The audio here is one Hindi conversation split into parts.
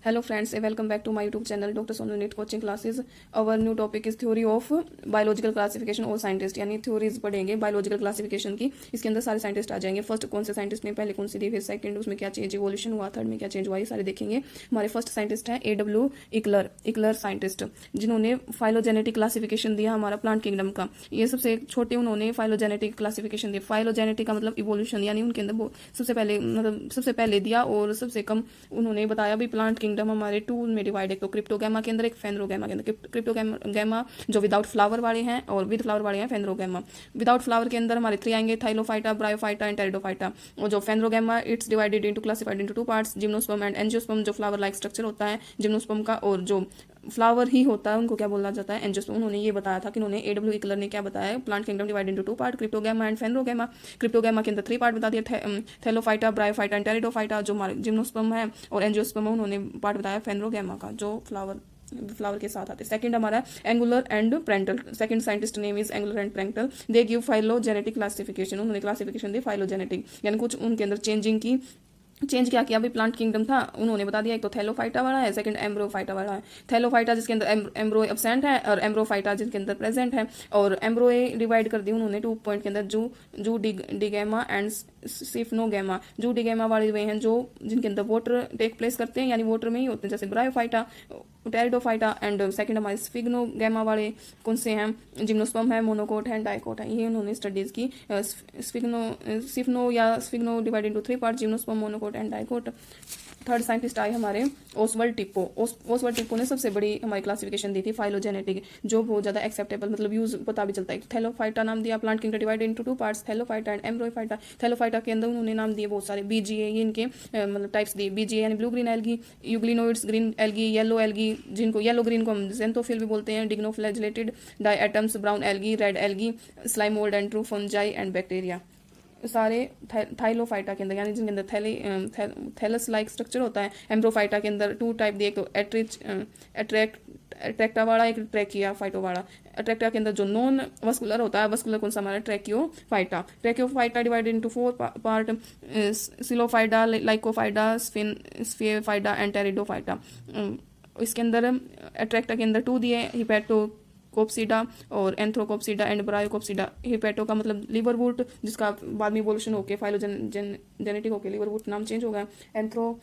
Hello friends, welcome back to my YouTube channel Dr. Sonal NEET coaching classes. Our new topic is theory of biological classification और साइंटिस्ट, यानी थ्योरीज पढ़ेंगे बायोलॉजिकल क्लासिफिकेशन की। इसके अंदर सारे साइंटिस्ट आ जाएंगे। फर्स्ट कौन से साइंटिस्ट ने पहले कौन सी दी, फिर सेकंड उसमें क्या चेंज इवोल्यूशन हुआ, थर्ड में क्या चेंज हुआ, ये सारे देखेंगे। हमारे फर्स्ट साइंटिस्ट हैं AW इकलर साइंटिस्ट, जिन्होंने फाइलोजेनेटिक क्लासिफिकेशन दिया हमारा प्लांट किंगडम का। ये सबसे छोटे उन्होंने फाइलोजेनेटिक क्लासिफिकेशन दिया। फाइलोजेनेटिक का मतलब इवोल्यूशन, यानी उनके अंदर सबसे पहले दिया और सबसे कम उन्होंने बताया भी प्लांट किंगडम हमारे टू में डिवाइड है, तो क्रिप्टोगैमा के अंदर एक फेनरोगैमा के अंदर। क्रिप्टोगैमा जो विदाउट फ्लावर वाले हैं और विद फ्लावर वाले हैं फेनरोगैमा। विदाउट फ्लावर के अंदर हमारे 3 आएंगे, थाइलोफाइटा, ब्रायोफाइटा एंड टेरिडोफाइटा। और जो phanerogama it's divided into classified into 2 parts, gymnosperm and angiosperm, जो फ्लावर लाइक स्ट्रक्चर होता है जिम्नोस्पर्म का, और जो फ्लावर ही होता है उनको क्या बोला जाता है, एंजियोस्पर्म। उन्होंने ये बताया था कि उन्होंने AW इकलर ने क्या बताया, plant kingdom divide into 2 part, cryptogama and phanerogama. Cryptogama के अंदर 3 पार्ट बता दिया, थैलोफाइटा, ब्रायोफाइटा एंड टेरिडोफाइटा। जो हमारे जिम्नोस्पर्म है और एंजियोस्पर्म, उन्होंने पार्ट बताया फेनरोगैमा का, जो फ्लावर के साथ आते। सेकंड हमारा Engler and Prantl. Second scientist name is Engler and Prantl. They give phylogenetic classification. उन्होंने क्लासिफिकेशन दी फाइलोजेनेटिक, यानी कुछ उनके अंदर चेंज क्या किया, अभी प्लांट किंगडम था, उन्होंने बता दिया एक तो थैलोफाइटा वाला है, सेकंड एम्ब्रोफाइटा वाला है। थैलोफाइटा जिसके अंदर एम्ब्रो एब्सेंट है और एम्ब्रोफाइटा जिसके अंदर प्रेजेंट है। और एम्ब्रोए डिवाइड कर दी उन्होंने 2 पॉइंट के अंदर, जू डिगेमा एंड सिफनोगैमा। जू डिगेमा वाले वे हैं जो जिनके अंदर वाटर टेक प्लेस करते हैं, यानी वाटर में ही होते हैं, जैसे ब्रायोफाइटा, टेरिडोफाइटा। एंड सेकंड हमारे स्फिग्नोगैमा वाले कौन से हैं, जिम्नोस्पर्म है, मोनोकोट है, डाइकोट है। ये उन्होंने स्टडीज की। स्फिग्नो divide into 3 part, gymnosperm, monocot and dicot. Third scientist आए हमारे ओसवर्ल्ड टिप्पो। ओसवर्ल्ड टिप्पो ने सबसे बड़ी हमारी क्लासिफिकेशन दी थी फाइलोजेनेटिक, जो बहुत ज्यादा एक्सेप्टेबल, मतलब यूज पता भी चलता है। थैलोफाइटा नाम दिया, plant kingdom divide into 2 parts, thallophyta and embryophyta. Thallophyta के अंदर उन्होंने नाम दिए बहुत सारे, BGA, ये इनके मतलब टाइप्स दिए। BGA यानी blue green algae, euglenoids green algae, yellow algae, जिनको येलो ग्रीन को हम ज़ेंथोफिल भी बोलते हैं, dinoflagellated diatoms, brown algae, red algae, slime mould and true fungi and bacteria. सारे थाइलोफाइटा के अंदर, यानी जिनके अंदर थैलस लाइक स्ट्रक्चर होता है। एम्ब्रोफाइटा के अंदर 2 टाइप दिए, एक तो अट्रैक्टा वाला, एक ट्रैकिया फाइटो वाला। अट्रैक्टा के अंदर जो नॉन वस्कुलर होता है, वस्कुलर कौन सा हमारा, tracheophyta divided into 4 part, psilophyta, lycophyta, sphenophyta and pteridophyta. इसके अंदर अट्रैक्टा के अंदर 2 दिए, हिपैटोकोप्सिडा और एंथ्रोकोप्सिडा एंड ब्रायोकोप्सिडा। हिपैटो का मतलब लिवर वुट, जिसका बाद में इवोल्यूशन होके फाइलोजेनेटिक होके लिवर वुट नाम चेंज हो गया। एंथ्रो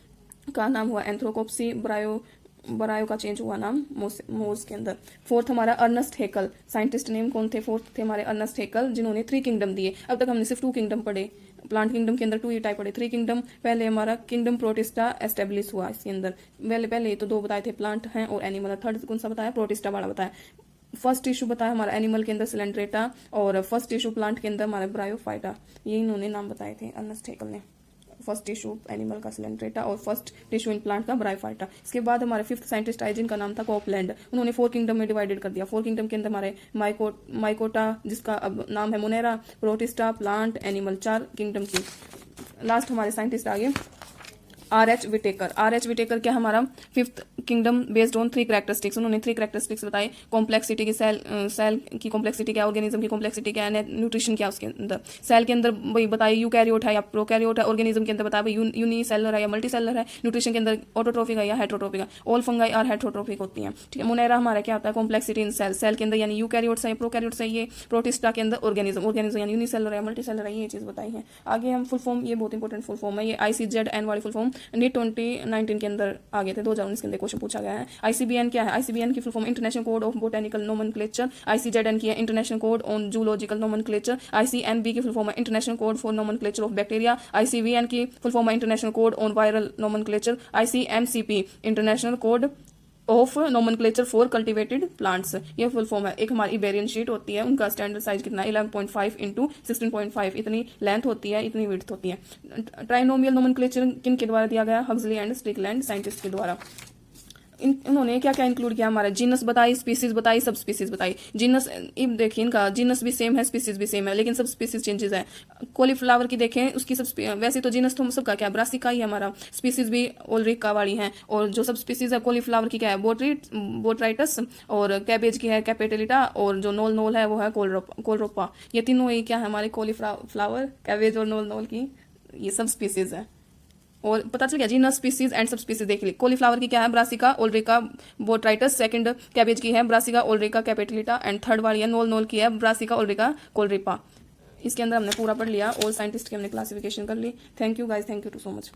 का नाम हुआ एंथ्रोकोप्सी, ब्रायो का चेंज हुआ नाम मोस के अंदर। फोर्थ हमारा अर्नस्ट हेकल। साइंटिस्ट नेम कौन थे, फोर्थ थे हमारे अर्नस्ट हेकल, जिन्होंने 3 किंगडम दिए। अब तक हमने सिर्फ 2 किंगडम पढ़े, प्लांट किंगडम के अंदर 2 टाइप पढ़े, 3 किंगडम। पहले हमारा किंगडम प्रोटिस्टा एस्टेब्लिश हुआ इसके अंदर। पहले तो 2 बताए थे, प्लांट हैं और एनिमल। थर्ड कौन सा बताया, प्रोटिस्टा वाला बताया। फर्स्ट टिश्यू बताया हमारा एनिमल के अंदर सिलेंड्रेटा, और फर्स्ट टिश्यू प्लांट के अंदर हमारा ब्रायोफाइटा। ये इन्होंने नाम बताए थे अर्नस्ट हेकल ने। फर्स्ट टिश्यू एनिमल का सिलेंड्रेटा और फर्स्ट टिश्यू इन प्लांट का ब्रायोफाइटा। इसके बाद हमारे 5th साइंटिस्ट आए, जिनका नाम था कॉपलैंड। उन्होंने 4 किंगडम में डिवाइडेड कर दिया। 4 किंगडम के अंदर हमारे माइकोटा, जिसका अब नाम है Monera, protista, plant, animal, 4 kingdom की। लास्ट हमारे साइंटिस्ट आगे RH विटेकर क्या हमारा 5th kingdom based on 3 characteristics. उन्होंने 3 कैरेक्टरिस्टिक्स बताए, कॉम्प्लेक्सिटी की, सेल की कॉम्प्लेक्सिटी क्या, ऑर्गेनिज्म की कॉम्प्लेक्सिटी क्या है, न्यूट्रिशन क्या उसके अंदर। सेल के अंदर वही बताए यूकैरियोट है या प्रोकैरियोट है। ऑर्गेनिज्म के अंदर बताया यूनिसेलर है या मल्टीसेलर है। न्यूट्रिशन के अंदर ऑटोट्रोफिक है या हेट्रोट्रोफिक है। ऑल फंगाई आर हेट्रोट्रोफिक होती हैं, ठीक है। मोनेरा हमारा क्या होता है, कॉम्प्लेक्सिटी इन सेल के अंदर, यानी यूकैरियोट्स है, प्रोकैरियोट्स है ये। प्रोटिस्टा के अंदर ऑर्गेनिज्म यानी यूनिसेलर है, मल्टीसेलर है, ये चीज बताई है। आगे हम फुल फॉर्म, ये बहुत इंपॉर्टेंट फुल फॉर्म है, ये ICZN वाली फुल फॉर्म नीट 2019 के अंदर आ गए थे, 2019 के अंदर क्वेश्चन पूछा गया है। ICBN क्या है, ICBN की full form international code of botanical nomenclature. ICZN की है international code on zoological nomenclature. ICNB की फुल फॉर्म है international code for nomenclature of bacteria. ICVN की फुल फॉर्म है international code on viral nomenclature. ICMCP international code of nomenclature for cultivated plants. ये फुल फॉर्म है। एक हमारी इबेरियन शीट होती है, उनका स्टैंडर्ड साइज कितना, 11.5 इंटू 16.5, इतनी लेंथ होती है, इतनी विड्थ होती है। ट्राइनोमियल नोमेनक्लेचर किन के द्वारा दिया गया, हक्सली एंड स्ट्रिकलैंड साइंटिस्ट के द्वारा। उन्होंने क्या क्या इंक्लूड किया, हमारा जीनस बताई, स्पीसीज बताई, सब स्पीसीज बताई। जीनस देखिए, इनका जीनस भी सेम है, स्पीसीज भी सेम है, लेकिन सब स्पीसीज चेंजेस है। कॉलीफ्लावर की देखें, उसकी सब वैसे तो जीनस तो सबका क्या, ब्रासिका ही हमारा। स्पीसीज भी ओलरिका वाली हैं, और जो सब स्पीसीज है कॉलीफ्लावर की क्या है, बोट्राइटस, और कैबेज की है कैपेटेलिटा, और जो नोल है वो है कोलरोपा। ये तीनों ही क्या है हमारे, कॉलीफ्लावर, कैबेज और नोल की, ये सब स्पीसीज है। और पता चल गया जी, nurse species and sub species देख ली। कॉलीफ्लावर की क्या है, ब्रासिका ओल्ड्रिका बोट्राइटस। सेकंड कैबेज की है ब्रासिका ओल्ड्रिका कैपेटिलिटा। एंड थर्ड वाली है नोल नोल की है ब्रासिका ओल्ड्रिका कोलरिपा। इसके अंदर हमने पूरा पढ़ लिया, और साइंटिस्ट की हमने क्लासिफिकेशन कर ली। Thank you guys, thank you too so much.